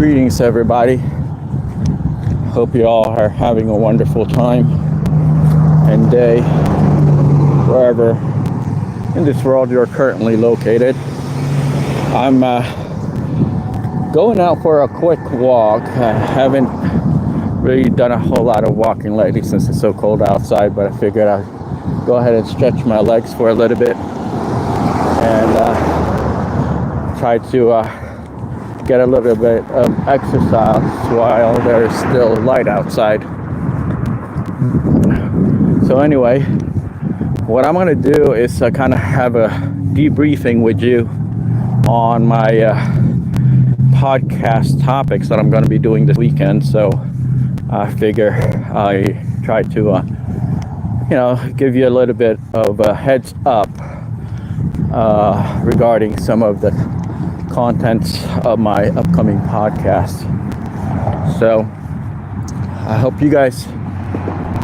Greetings, everybody. Hope you all are having a wonderful time and day wherever in this world you're currently located. I'm going out for a quick walk. I haven't really done a whole lot of walking lately since it's so cold outside, but I figured I'd go ahead and stretch my legs for a little bit and try to get a little bit of exercise while there's still light outside. So anyway, what I'm going to do is kind of have a debriefing with you on my podcast topics that I'm going to be doing this weekend. So I figure I try to give you a little bit of a heads up regarding some of the contents of my upcoming podcast. So I hope you guys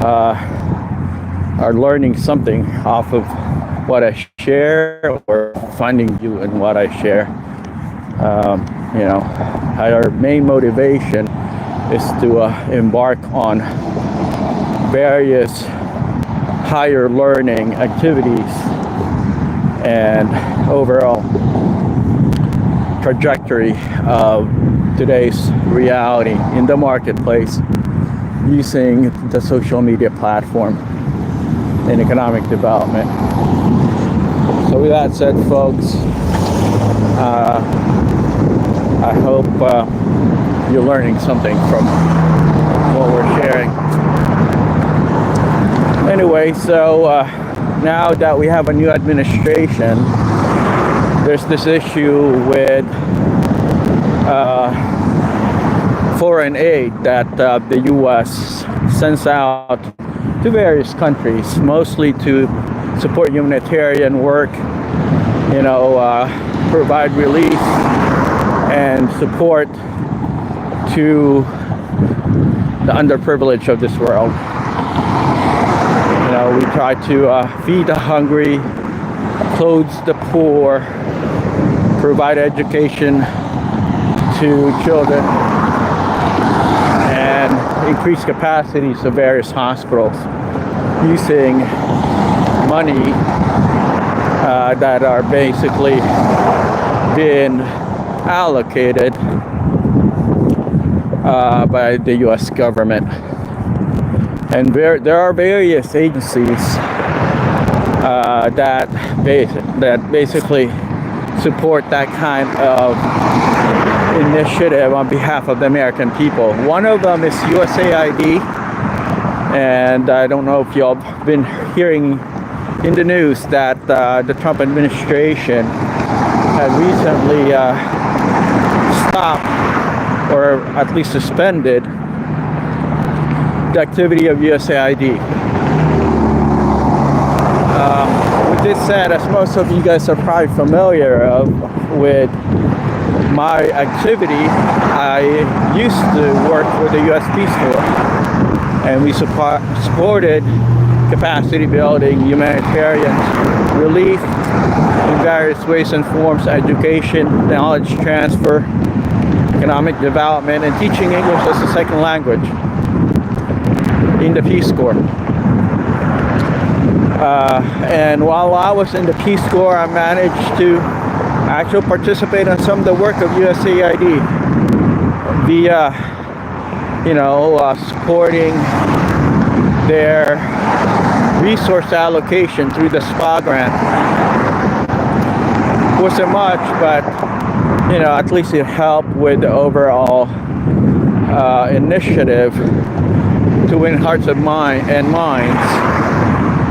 are learning something off of what I share or finding you in what I share. Our main motivation is to embark on various higher learning activities and overall trajectory of today's reality in the marketplace using the social media platform in economic development. So with that said, folks, I hope you're learning something from what we're sharing. Anyway, so now that we have a new administration, there's this issue with foreign aid that the U.S. sends out to various countries, mostly to support humanitarian work, provide relief and support to the underprivileged of this world. We try to feed the hungry, clothe the poor, provide education to children, and increase capacities of various hospitals using money that are basically being allocated by the U.S. government. And there are various agencies that basically support that kind of initiative on behalf of the American people. One of them is USAID, and I don't know if y'all been hearing in the news that the Trump administration had recently stopped or at least suspended the activity of USAID. With this said, as most of you guys are probably familiar with my activity, I used to work with the U.S. Peace Corps, and we supported capacity building, humanitarian relief in various ways and forms, education, knowledge transfer, economic development, and teaching English as a second language in the Peace Corps. And while I was in the Peace Corps, I managed to actually participate in some of the work of USAID via, supporting their resource allocation through the SPA grant. Wasn't much, but at least it helped with the overall initiative to win hearts and minds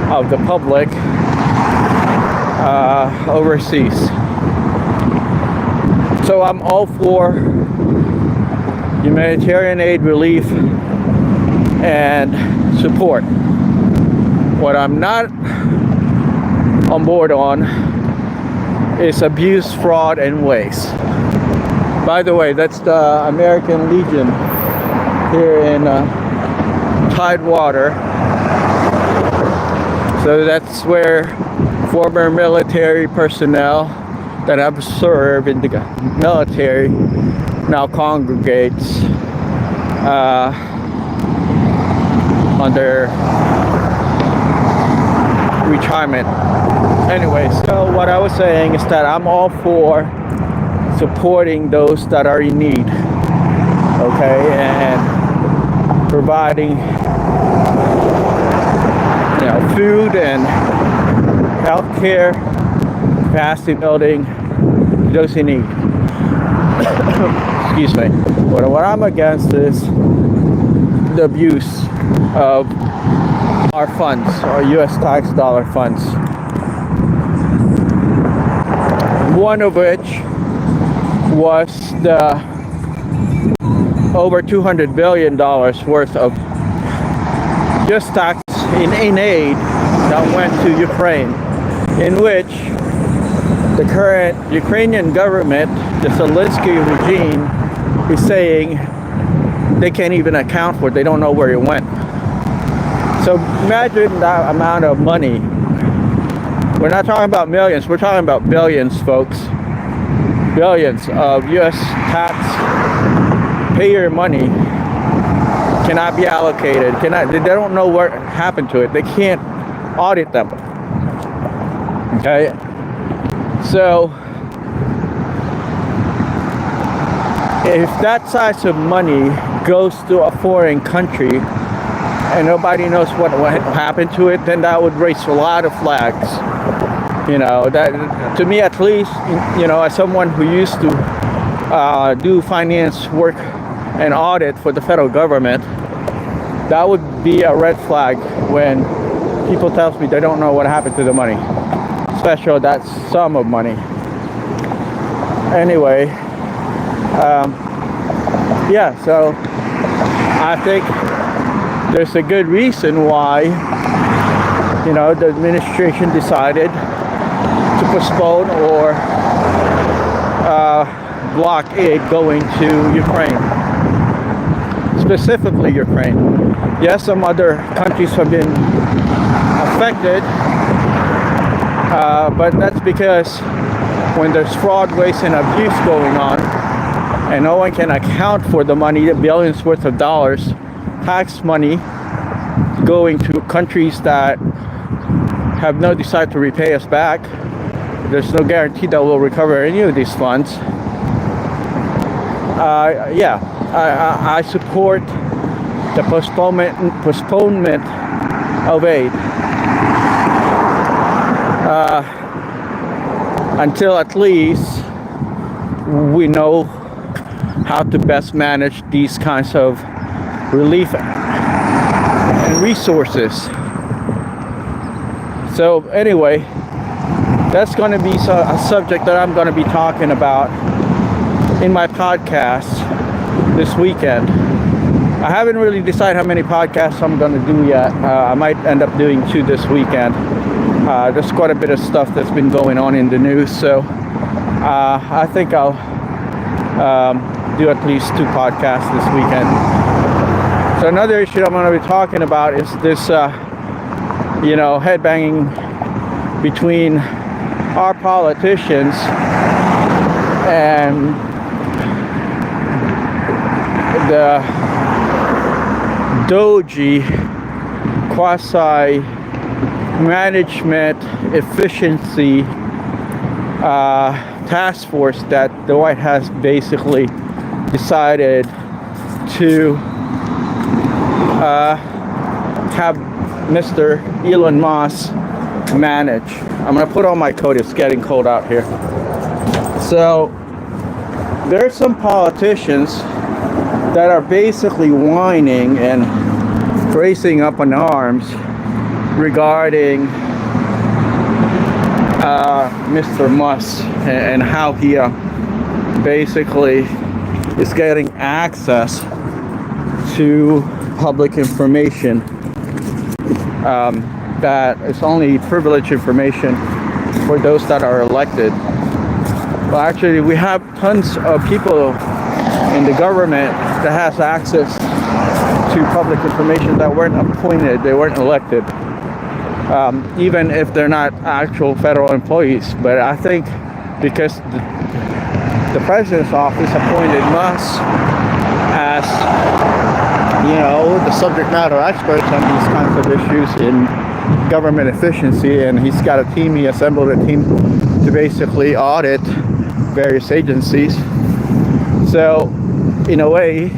of the public overseas. So I'm all for humanitarian aid, relief, and support. What I'm not on board on is abuse, fraud, and waste. By the way, that's the American Legion here in Tidewater. So that's where former military personnel that have served in the military now congregates on their retirement. Anyway, so what I was saying is that I'm all for supporting those that are in need, okay, and providing, food and health care, capacity building to those in need. Excuse me. But what I'm against is the abuse of our funds, our U.S. tax dollar funds. One of which was the over $200 billion worth of just tax in aid that went to Ukraine, in which the current Ukrainian government, the Zelensky regime, is saying they can't even account for it. They don't know where it went. So imagine that amount of money. We're not talking about millions, we're talking about billions, folks. Billions of U.S. taxpayer money cannot be allocated. They don't know what happened to it. They can't audit them. Okay? So if that size of money goes to a foreign country and nobody knows what happened to it, then that would raise a lot of flags. That, to me at least, as someone who used to do finance work and audit for the federal government, that would be a red flag when people tell me they don't know what happened to the money, especially that sum of money. Anyway, so I think there's a good reason why, the administration decided to postpone or block aid going to Ukraine, specifically Ukraine. Yes, some other countries have been affected, but that's because when there's fraud, waste, and abuse going on, and no one can account for the money, the billions worth of dollars, tax money going to countries that have no desire to repay us back. There's no guarantee that we'll recover any of these funds. I support the postponement of aid until at least we know how to best manage these kinds of relief and resources. So anyway, that's going to be a subject that I'm going to be talking about in my podcast this weekend. I haven't really decided how many podcasts I'm going to do yet. I might end up doing 2 this weekend. There's quite a bit of stuff that's been going on in the news, so I think I'll do at least 2 podcasts this weekend. So another issue I'm going to be talking about is this, headbanging between our politicians and the Doji quasi management efficiency task force that the White House basically decided to have Mr. Elon Musk manage. I'm gonna put on my coat, it's getting cold out here. So there are some politicians that are basically whining and raising up in arms regarding Mr. Musk and how he basically is getting access to public information that is only privileged information for those that are elected. Well, actually, we have tons of people in the government that has access to public information that weren't appointed, they weren't elected, even if they're not actual federal employees. But I think because the president's office appointed Musk as, the subject matter experts on these kinds of issues in government efficiency, and he's got a team. He assembled a team to basically audit various agencies. So, in a way,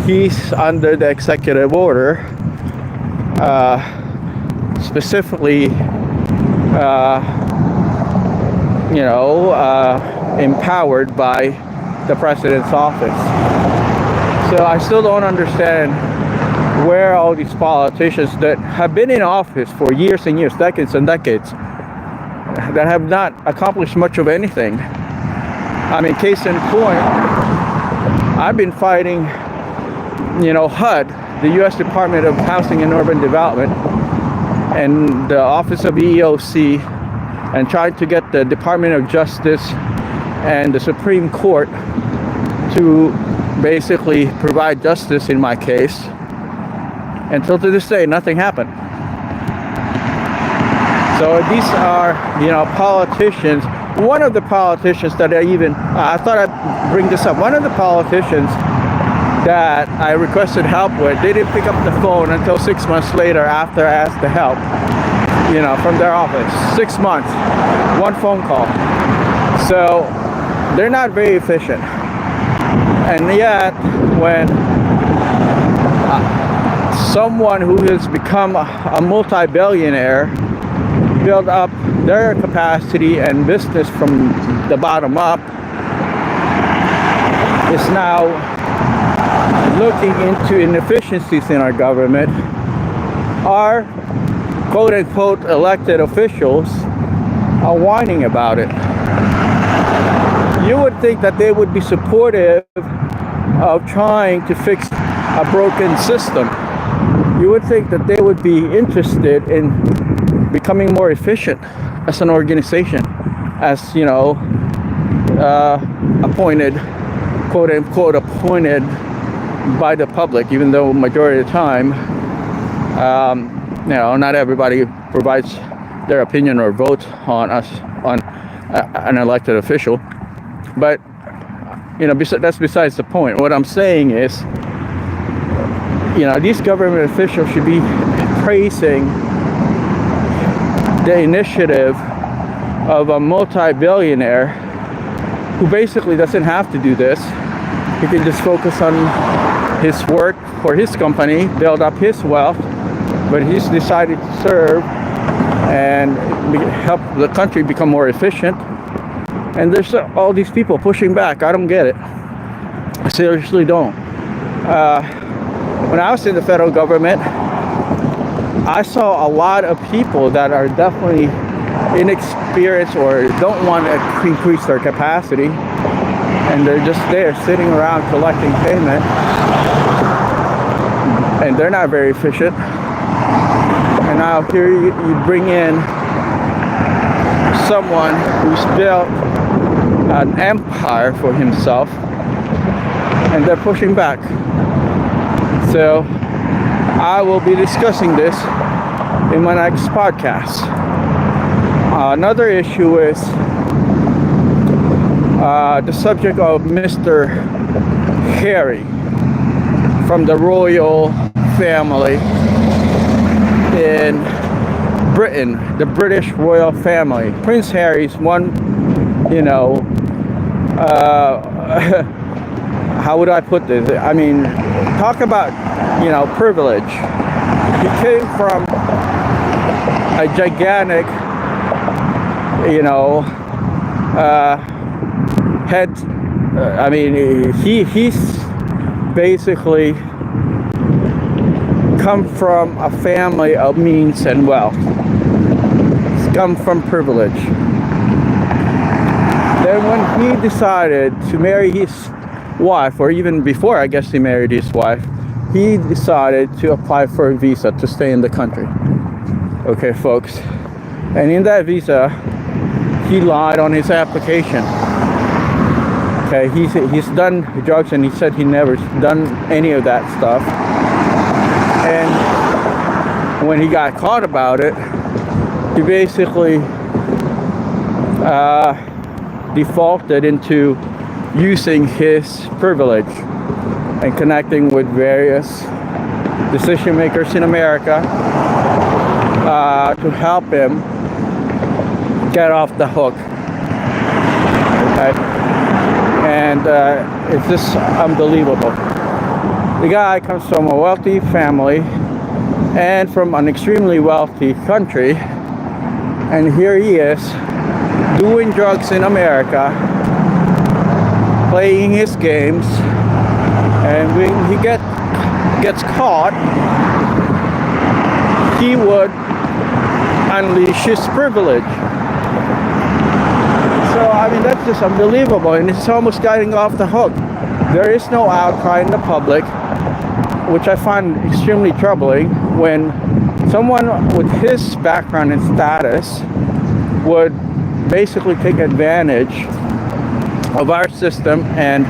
he's under the executive order, specifically, empowered by the president's office. So I still don't understand where all these politicians that have been in office for years and years, decades and decades, that have not accomplished much of anything. I mean, case in point, I've been fighting, HUD, the U.S. Department of Housing and Urban Development, and the Office of EEOC, and trying to get the Department of Justice and the Supreme Court to basically provide justice in my case. Until to this day, nothing happened. So these are, politicians. One of the politicians that I thought I'd bring this up. One of the politicians that I requested help with, they didn't pick up the phone until 6 months later after I asked the help, from their office. 6 months, one phone call. So they're not very efficient. And yet, when someone who has become a multi-billionaire build up their capacity and business from the bottom up, is now looking into inefficiencies in our government, our quote-unquote elected officials are whining about it. You would think that they would be supportive of trying to fix a broken system. You would think that they would be interested in becoming more efficient as an organization, as appointed, quote unquote, appointed by the public, even though majority of the time, not everybody provides their opinion or vote on us, on an elected official. But that's besides the point. What I'm saying is, these government officials should be praising the initiative of a multi-billionaire who basically doesn't have to do this. He can just focus on his work for his company, build up his wealth, but he's decided to serve and help the country become more efficient. And there's all these people pushing back. I don't get it. I seriously don't. When I was in the federal government, I saw a lot of people that are definitely inexperienced or don't want to increase their capacity, and they're just there sitting around collecting payment, and they're not very efficient. And now here you bring in someone who's built an empire for himself, and they're pushing back. So I will be discussing this in my next podcast. Another issue is the subject of Mr. Harry from the royal family in Britain, the British royal family. Prince Harry's one, how would I put this? I mean, talk about, privilege. He came from a gigantic, head. He's basically come from a family of means and wealth. He's come from privilege. Then when he decided to marry his wife, or even before I guess he married his wife, he decided to apply for a visa to stay in the country. Okay, folks. And in that visa, he lied on his application. Okay, he's done drugs, and he said he never done any of that stuff. And when he got caught about it, he basically defaulted into using his privilege and connecting with various decision makers in America to help him get off the hook. Okay? And it's just unbelievable. The guy comes from a wealthy family and from an extremely wealthy country, and here he is doing drugs in America, playing his games, and when he gets caught, he would unleash his privilege. So I mean, that's just unbelievable, and it's almost getting off the hook. There is no outcry in the public, which I find extremely troubling, when someone with his background and status would basically take advantage of our system and,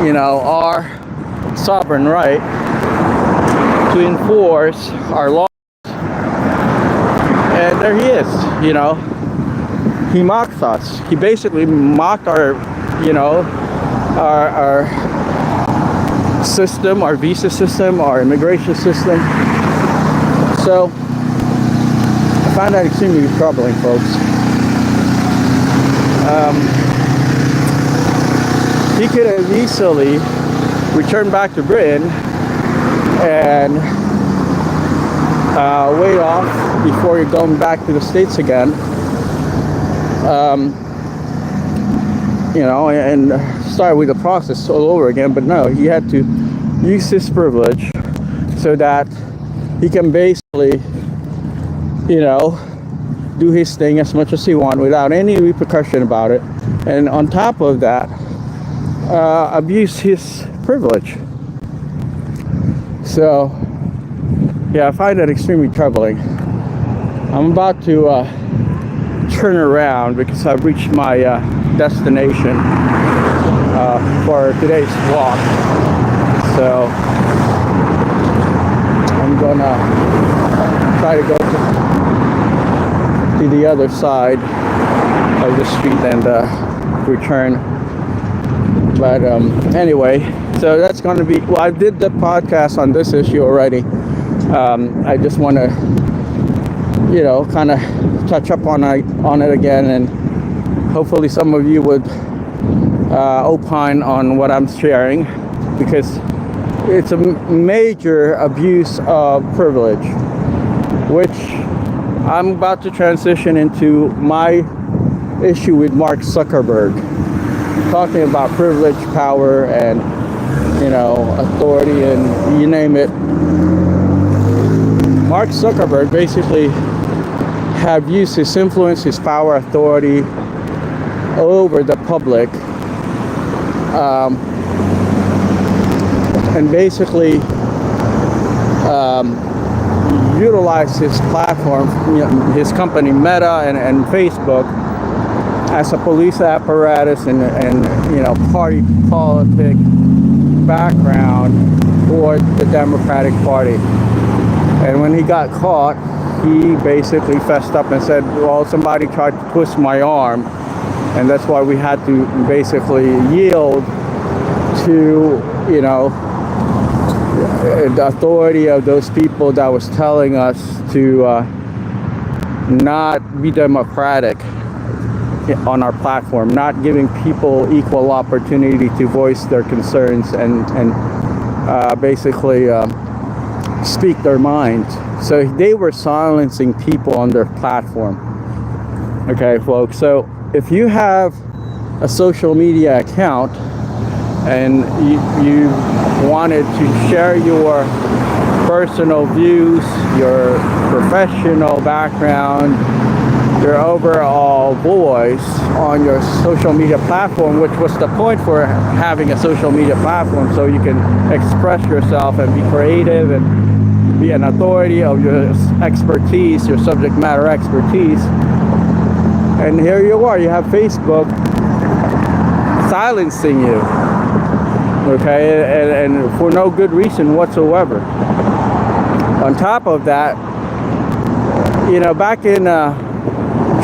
you know, our sovereign right to enforce our laws. And there he is, you know, he mocks us. He basically mocked our, you know, our system, our visa system, our immigration system. So I find that extremely troubling, folks. He could have easily returned back to Britain and wait off before you're going back to the States again. You know, and start with the process all over again. But no, he had to use his privilege so that he can basically, you know, do his thing as much as he wants without any repercussion about it. And on top of that, abuse his privilege. So, yeah, I find that extremely troubling. I'm about to turn around because I've reached my destination for today's walk. So I'm gonna try to go to the other side of the street and return. But anyway, so that's gonna be, well, I did the podcast on this issue already. I just want to, you know, kind of touch up on it again, and hopefully some of you would opine on what I'm sharing, because it's a major abuse of privilege, which I'm about to transition into my issue with Mark Zuckerberg, talking about privilege, power, and, you know, authority, and you name it. Mark Zuckerberg basically have used his influence, his power, authority over the public, and basically utilize his platform, you know, his company Meta and Facebook, as a police apparatus and you know, party politic background for the Democratic Party. And when he got caught, he basically fessed up and said, well, somebody tried to twist my arm, and that's why we had to basically yield to, you know, the authority of those people that was telling us to not be democratic on our platform, not giving people equal opportunity to voice their concerns and basically speak their minds. So they were silencing people on their platform. Okay, folks, so if you have a social media account and you wanted to share your personal views, your professional background, your overall voice on your social media platform, which was the point for having a social media platform, so you can express yourself and be creative and be an authority of your expertise, your subject matter expertise. And here you are, you have Facebook silencing you, okay, and for no good reason whatsoever. On top of that, you know, back in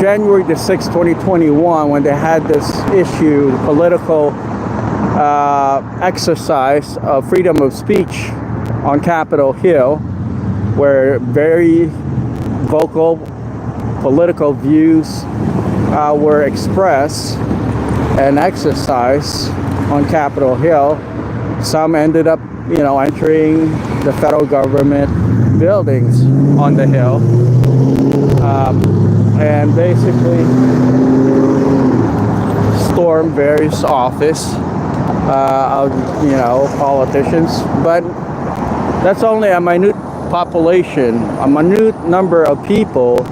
January the 6th, 2021, when they had this issue, political exercise of freedom of speech on Capitol Hill, where very vocal political views were expressed and exercised on Capitol Hill. Some ended up, entering the federal government buildings on the Hill, and basically stormed various offices of, politicians. But that's only a minute population, a minute number of people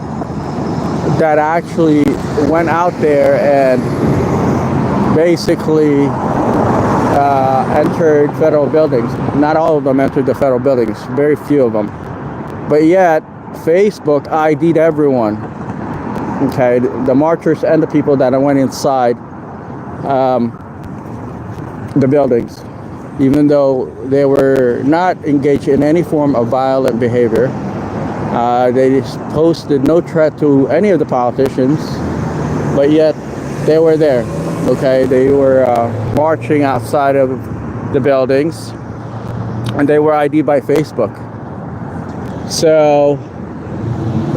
that actually went out there and basically entered federal buildings. Not all of them entered the federal buildings, very few of them. But yet, Facebook ID'd everyone. Okay, the marchers and the people that went inside the buildings, even though they were not engaged in any form of violent behavior. They posted no threat to any of the politicians, but yet they were there. Okay, they were marching outside of the buildings, and they were ID'd by Facebook. So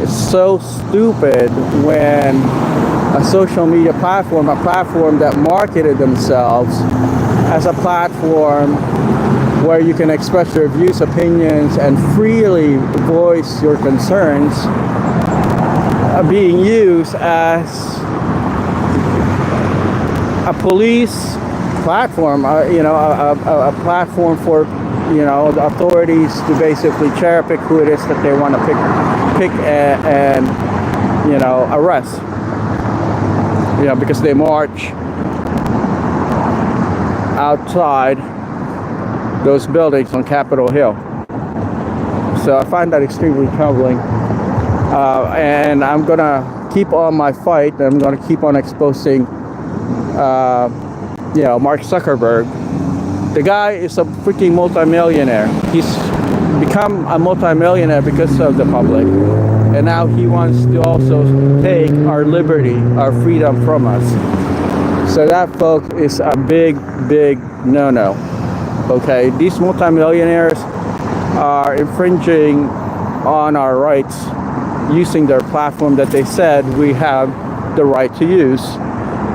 it's so stupid when a social media platform, a platform that marketed themselves as a platform where you can express your views, opinions, and freely voice your concerns, being used as a police platform, a platform for, the authorities to basically cherry pick who it is that they want to pick and arrest. Because they march outside those buildings on Capitol Hill. So I find that extremely troubling. And I'm gonna keep on my fight. I'm gonna keep on exposing, Mark Zuckerberg. The guy is a freaking multimillionaire. He's become a multimillionaire because of the public. And now he wants to also take our liberty, our freedom from us. So that, folks, is a big, big no-no. Okay, these multimillionaires are infringing on our rights using their platform that they said we have the right to use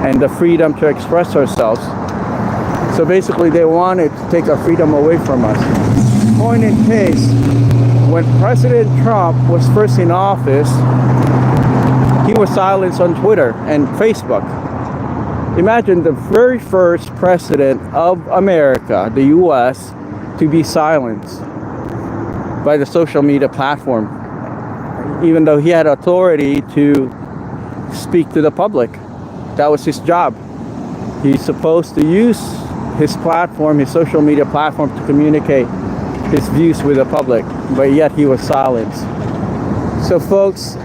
and the freedom to express ourselves. So basically they wanted to take our freedom away from us. Point in case, when President Trump was first in office, he was silenced on Twitter and Facebook. Imagine the very first president of America, the US, to be silenced by the social media platform, even though he had authority to speak to the public. That was his job. He's supposed to use his platform, his social media platform, to communicate his views with the public, but yet he was silenced. So folks,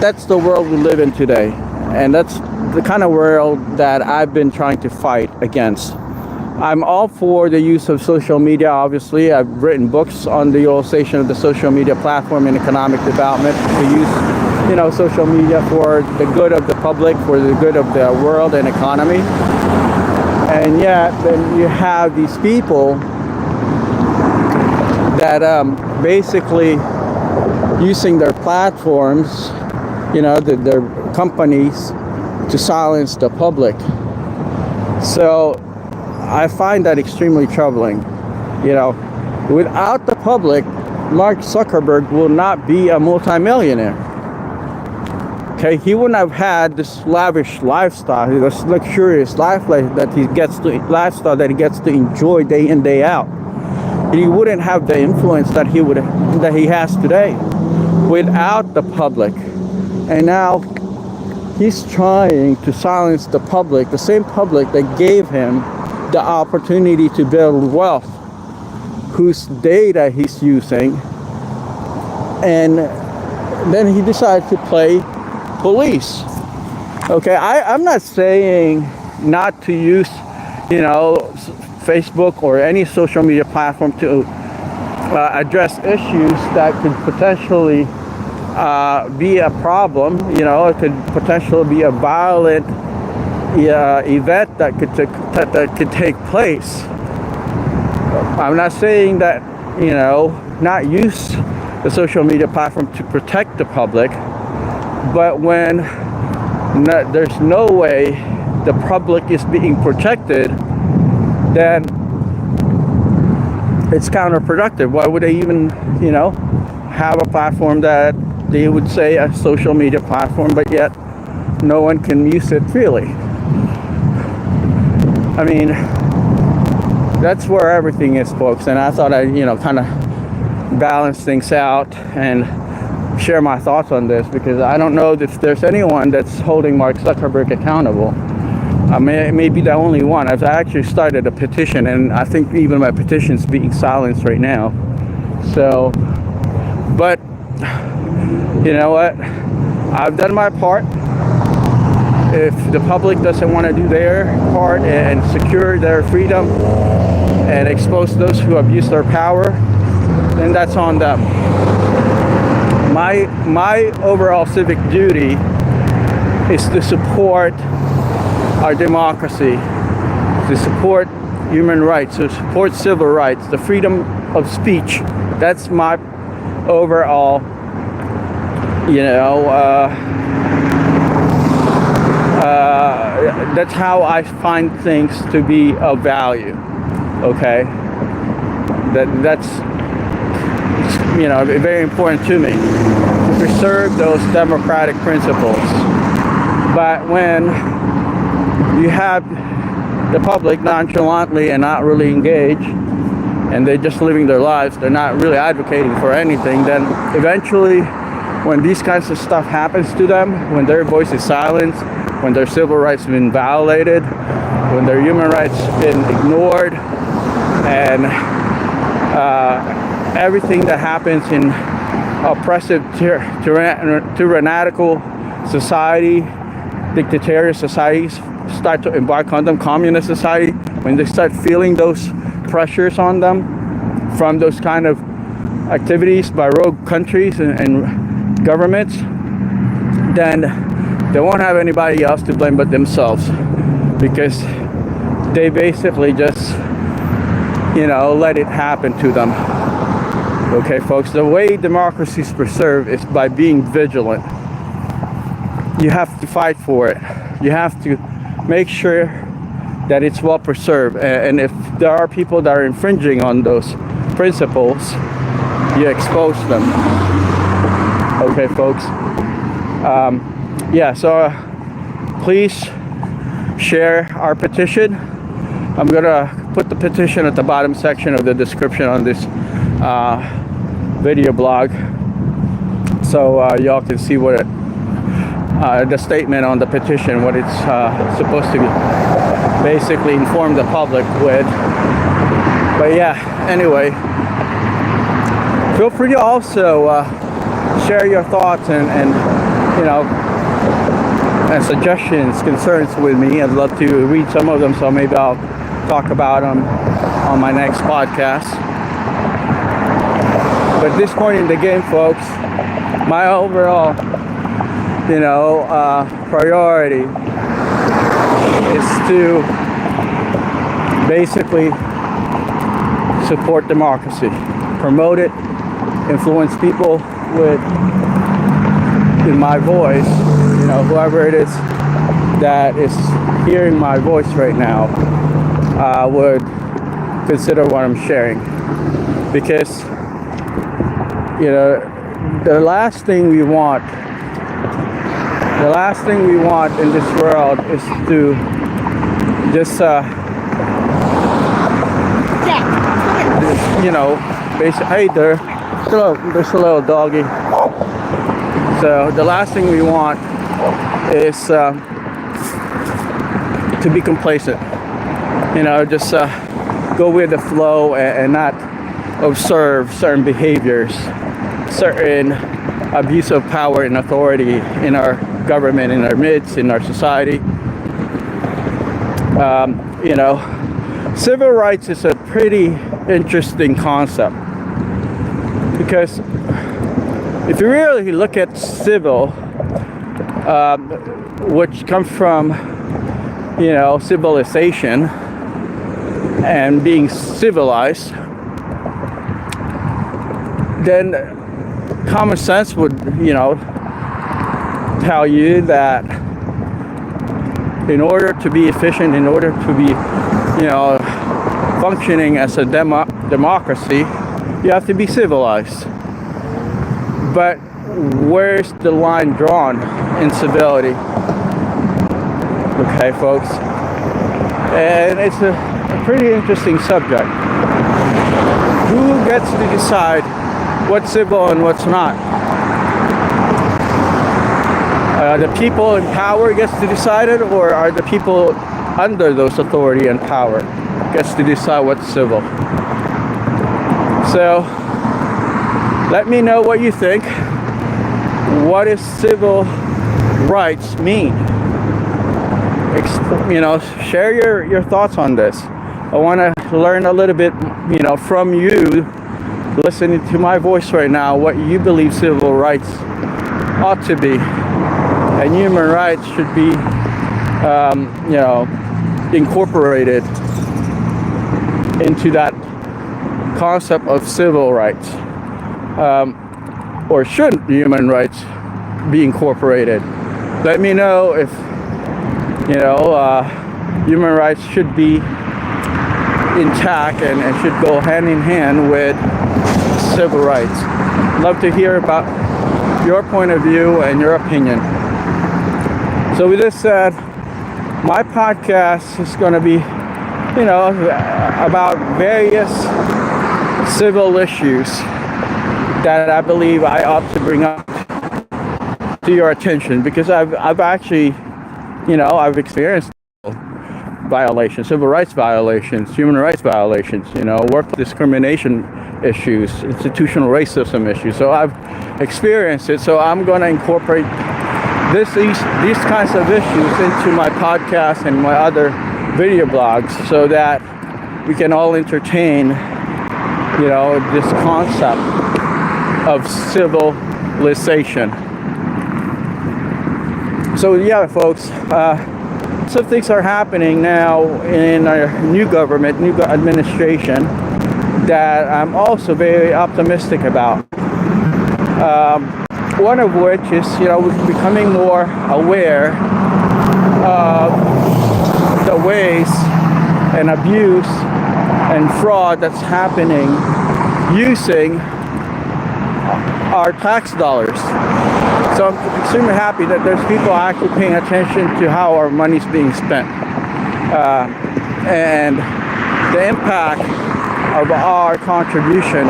that's the world we live in today, and that's the kind of world that I've been trying to fight against. I'm all for the use of social media, obviously. I've written books on the utilization of the social media platform in economic development, to use, social media for the good of the public, for the good of the world and economy. And yet, then you have these people that basically using their platforms, their companies, to silence the public. So I find that extremely troubling. Without the public, Mark Zuckerberg will not be a multimillionaire. Okay, he wouldn't have had this lavish lifestyle, this luxurious lifestyle that he gets to enjoy day in, day out. He wouldn't have the influence that he has today without the public. And now he's trying to silence the public, the same public that gave him the opportunity to build wealth, whose data he's using. And then he decided to play police. Okay, I'm not saying not to use, Facebook or any social media platform to address issues that could potentially be a problem. It could potentially be a violent, event that could take place. I'm not saying that, not use the social media platform to protect the public, but when there's no way the public is being protected, then it's counterproductive. Why would they even, have a platform that they would say a social media platform, but yet no one can use it freely? I mean, that's where everything is, folks. And I thought I'd, kind of balance things out and share my thoughts on this, because I don't know if there's anyone that's holding Mark Zuckerberg accountable. I may be the only one. I've actually started a petition, and I think even my petition's being silenced right now. So, but you know what? I've done my part. If the public doesn't want to do their part and secure their freedom and expose those who abuse their power, then that's on them. My overall civic duty is to support our democracy, to support human rights, to support civil rights, the freedom of speech. That's my overall, that's how I find things to be of value. Okay, that's very important to me, to preserve those democratic principles. But when you have the public nonchalantly and not really engaged, and they're just living their lives, they're not really advocating for anything, then eventually when these kinds of stuff happens to them, when their voice is silenced, when their civil rights have been violated, when their human rights have been ignored, and everything that happens in oppressive, tyrannical society, dictatorial societies start to embark on them, communist society, when they start feeling those pressures on them from those kind of activities by rogue countries and governments, then they won't have anybody else to blame but themselves, because they basically just let it happen to them. Okay, folks, the way democracy is preserved is by being vigilant. You have to fight for it. You have to make sure that it's well preserved, and if there are people that are infringing on those principles, you expose them. Okay, folks. So please share our petition. I'm gonna put the petition at the bottom section of the description on this video blog, so y'all can see what the statement on the petition, what it's supposed to basically inform the public with. But anyway, feel free to also share your thoughts and suggestions, concerns with me. I'd love to read some of them, so maybe I'll talk about them on my next podcast. But at this point in the game, folks, my overall priority is to basically support democracy, promote it, influence people in my voice, whoever it is that is hearing my voice right now would consider what I'm sharing. Because the last thing we want in this world is to just basically, hey there, there's a little doggy. So the last thing we want is to be complacent, just go with the flow and not observe certain behaviors, certain abuse of power and authority in our government, in our midst, in our society. Civil rights is a pretty interesting concept, because if you really look at civil, which comes from civilization and being civilized, then common sense would, tell you that in order to be efficient, in order to be, functioning as a democracy, you have to be civilized. But where's the line drawn in civility? Okay, folks. And it's a pretty interesting subject. Who gets to decide what's civil and what's not? The people in power gets to decide it, or are the people under those authority and power gets to decide what's civil? So let me know what you think. What does civil rights mean? Share your thoughts on this. I want to learn a little bit, from you listening to my voice right now, what you believe civil rights ought to be. And human rights should be, incorporated into that concept of civil rights. Or should human rights be incorporated? Let me know if, human rights should be intact and should go hand in hand with civil rights. Love to hear about your point of view and your opinion. So with this said, my podcast is going to be, about various civil issues that I believe I ought to bring up to your attention, because I've actually, I've experienced violations, civil rights violations, human rights violations, work discrimination issues, institutional racism issues. So I've experienced it. So I'm going to incorporate these kinds of issues into my podcast and my other video blogs, so that we can all entertain, this concept of civilization. So yeah, folks, some things are happening now in our new government, new administration, that I'm also very optimistic about. One of which is, we're becoming more aware of the ways and abuse and fraud that's happening using our tax dollars. So I'm extremely happy that there's people actually paying attention to how our money's being spent, and the impact of our contribution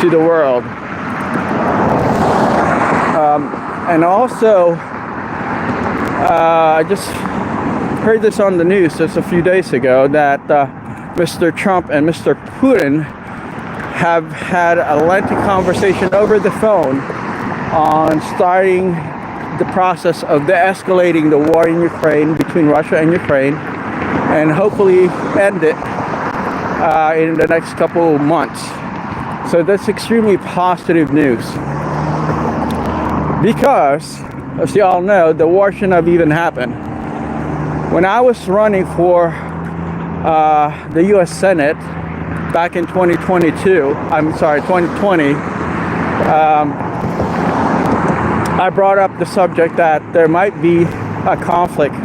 to the world. And also, I just heard this on the news just a few days ago, that Mr. Trump and Mr. Putin have had a lengthy conversation over the phone on starting the process of de-escalating the war in Ukraine, between Russia and Ukraine, and hopefully end it in the next couple of months. So that's extremely positive news, because, as you all know, the war shouldn't have even happened. When I was running for the U.S. Senate back in 2020, I brought up the subject that there might be a conflict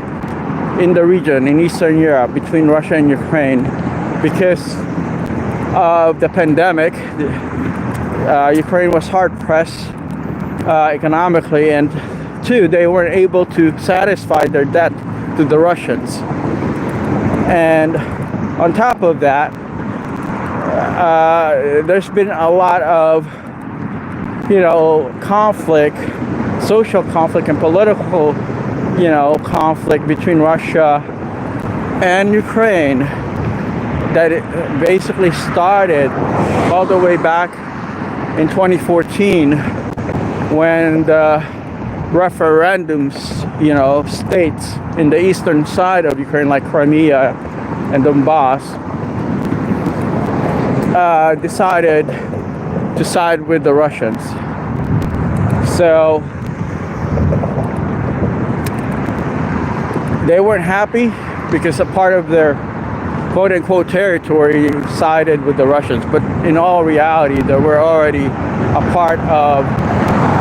in the region, in Eastern Europe, between Russia and Ukraine, because of the pandemic. Ukraine was hard pressed economically, and two, they weren't able to satisfy their debt to the Russians. And on top of that, there's been a lot of, conflict, social conflict and political, conflict between Russia and Ukraine, that it basically started all the way back in 2014, when the referendums, states in the eastern side of Ukraine, like Crimea and Donbass, decided to side with the Russians. So they weren't happy because a part of their quote-unquote territory sided with the Russians, but in all reality, they were already a part of,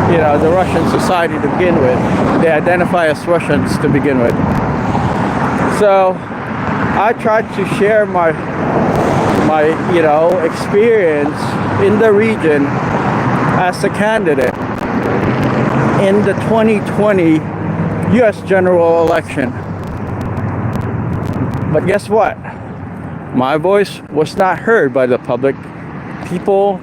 the Russian society to begin with. They identify as Russians to begin with. So I tried to share my experience in the region as a candidate in the 2020 U.S. general election. But guess what? My voice was not heard by the public. People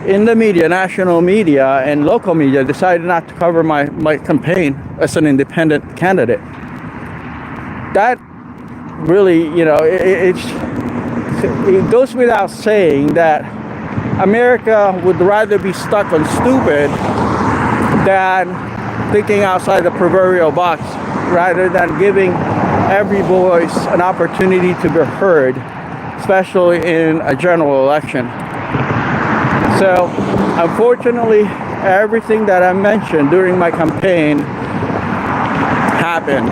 in the media, national media and local media, decided not to cover my campaign as an independent candidate. That really, it goes without saying that America would rather be stuck on stupid than thinking outside the proverbial box, rather than giving every voice an opportunity to be heard, especially in a general election. So, unfortunately, everything that I mentioned during my campaign happened.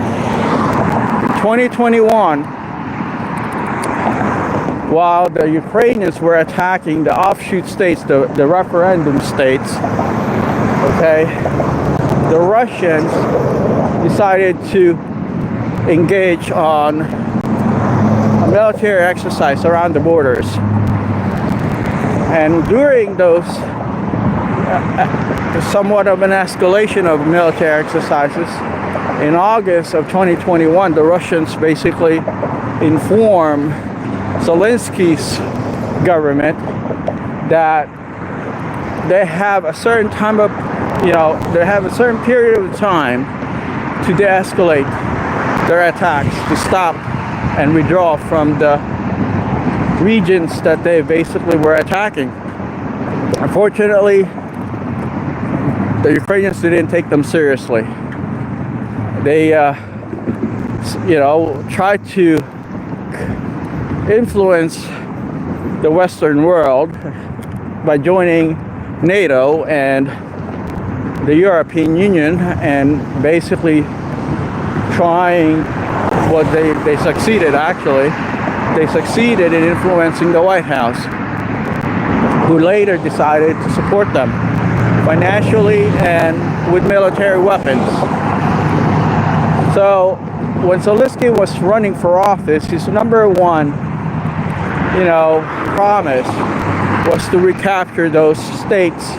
2021, while the Ukrainians were attacking the offshoot states, the referendum states, okay, the Russians decided to engage on a military exercise around the borders. And during those somewhat of an escalation of military exercises, in August of 2021, the Russians basically informed Zelensky's government that they have a certain time of, they have a certain period of time to de-escalate their attacks, to stop and withdraw from the regions that they basically were attacking. Unfortunately, the Ukrainians didn't take them seriously. They, tried to influence the Western world by joining NATO and the European Union, and basically trying they succeeded actually. They succeeded in influencing the White House, who later decided to support them financially and with military weapons. So when Zelensky was running for office, his number one, promise was to recapture those states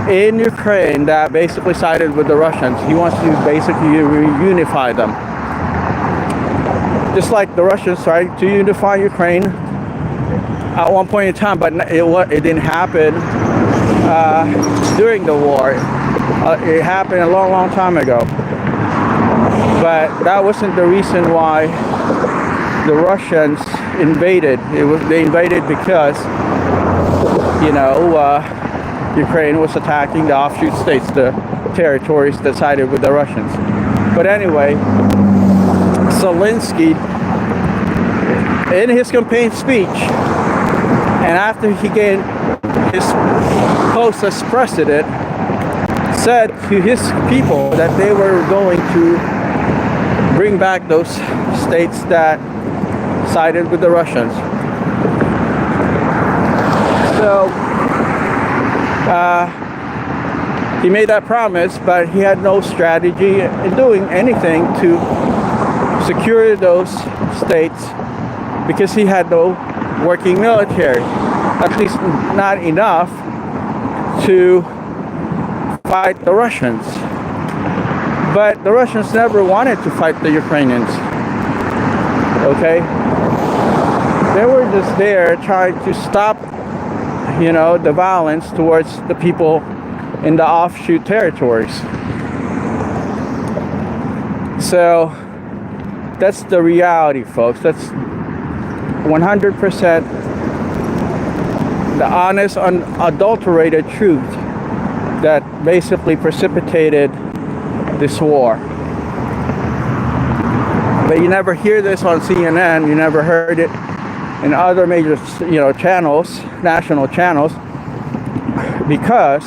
in Ukraine that basically sided with the Russians. He wants to basically reunify them. Just like the Russians tried to unify Ukraine at one point in time, but it didn't happen during the war. It happened a long, long time ago. But that wasn't the reason why the Russians invaded. They invaded because, Ukraine was attacking the offshoot states, the territories that sided with the Russians. But anyway, Zelensky, in his campaign speech, and after he gained his post as president, said to his people that they were going to bring back those states that sided with the Russians. So he made that promise, but he had no strategy in doing anything to secure those states because he had no working military, at least not enough to fight the Russians. But the Russians never wanted to fight the Ukrainians. Okay? They were just there trying to stop, the violence towards the people in the offshoot territories. So that's the reality, folks. That's 100% the honest, unadulterated truth that basically precipitated this war. But you never hear this on CNN. You never heard it in other major, channels, national channels, because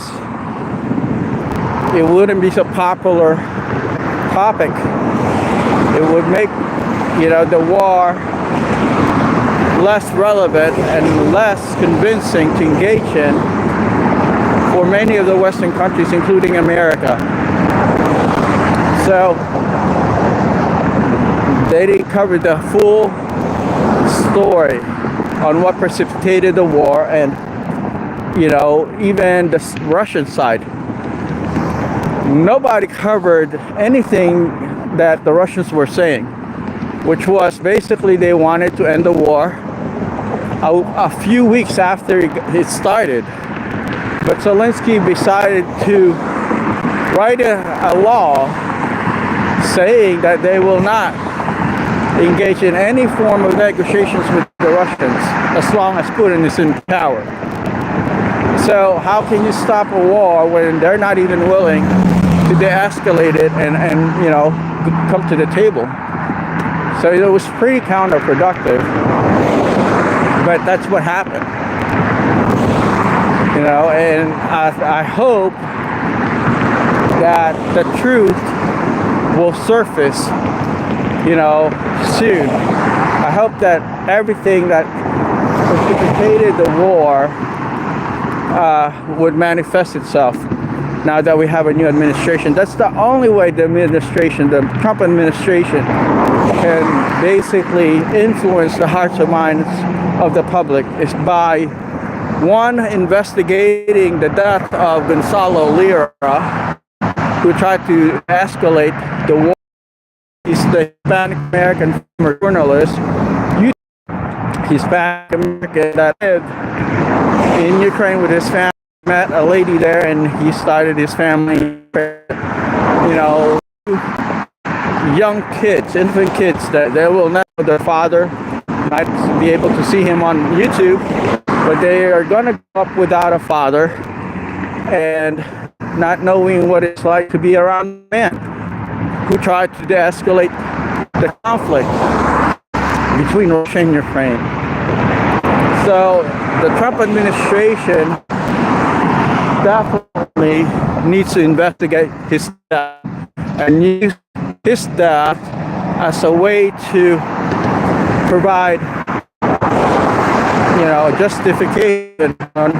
it wouldn't be so popular topic it would make, the war less relevant and less convincing to engage in for many of the Western countries, including America. So they didn't cover the full story on what precipitated the war, and even the Russian side. Nobody covered anything that the Russians were saying, which was basically they wanted to end the war a few weeks after it started. But Zelensky decided to write a law saying that they will not engage in any form of negotiations with the Russians as long as Putin is in power. So how can you stop a war when they're not even willing to de-escalate it and come to the table? So it was pretty counterproductive, but that's what happened. And I hope that the truth will surface, soon. I hope that everything that precipitated the war would manifest itself now that we have a new administration. That's the only way the Trump administration, can basically influence the hearts and minds of the public, is by, one, investigating the death of Gonzalo Lira, who tried to escalate the war. He's the Hispanic American former journalist, Hispanic American that lived in Ukraine with his family, met a lady there, and he started his family, young kids, infant kids, that they will never know their father, might be able to see him on YouTube, but they are going to grow up without a father and not knowing what it's like to be around a man who tried to de-escalate the conflict between Russia and Ukraine. So the Trump administration definitely needs to investigate his death and use his death as a way to provide, justification on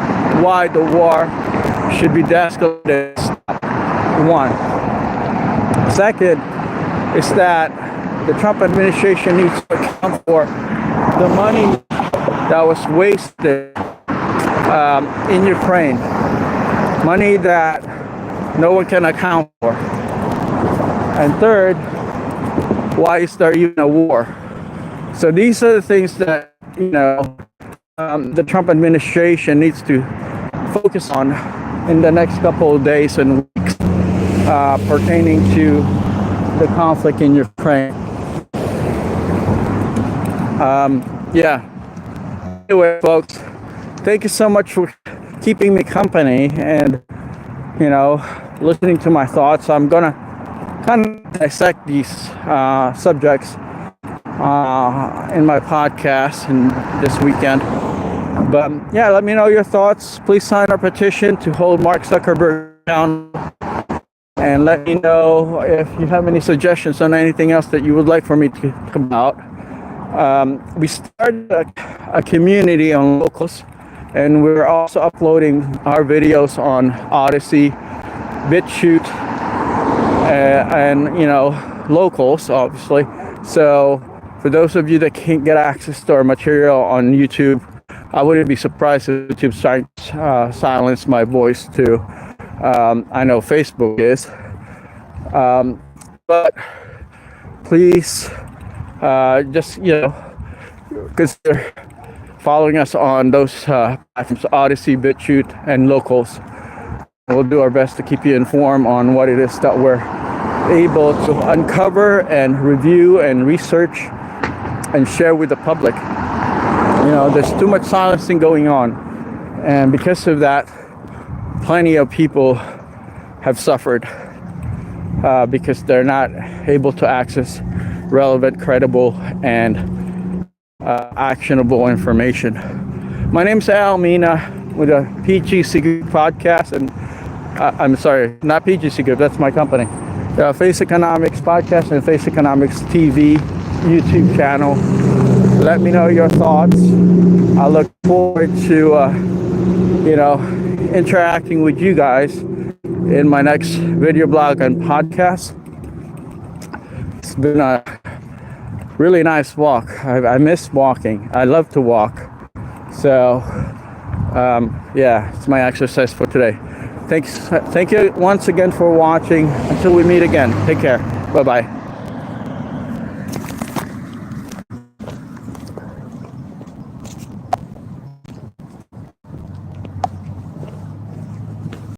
why the war should be de-escalated. One. Second is that the Trump administration needs to account for the money that was wasted in Ukraine. Money that no one can account for. And third, why is there even a war? So these are the things that, the Trump administration needs to focus on in the next couple of days and weeks pertaining to the conflict in Ukraine. Anyway, folks, thank you so much for keeping me company and, listening to my thoughts. I'm gonna kind of dissect these subjects in my podcast and this weekend. But let me know your thoughts. Please sign our petition to hold Mark Zuckerberg down, and let me know if you have any suggestions on anything else that you would like for me to come out. We started a community on locals, and we're also uploading our videos on Odyssey, BitChute, and locals, obviously. So for those of you that can't get access to our material on YouTube, I wouldn't be surprised if YouTube starts silence my voice too. I know Facebook is, but please just consider following us on those platforms, Odyssey, BitChute, and locals. We'll do our best to keep you informed on what it is that we're able to uncover and review and research and share with the public. There's too much silencing going on, and because of that, plenty of people have suffered because they're not able to access relevant, credible, and actionable information. My name's Al Mina with a PGC Group podcast, and I'm sorry, not PGC Group, that's my company. Face Economics podcast and Face Economics TV YouTube channel. Let me know your thoughts. I look forward to, interacting with you guys in my next video blog and podcast. It's been a really nice walk. I miss walking. I love to walk. So, it's my exercise for today. Thank you once again for watching. Until we meet again, take care. Bye-bye.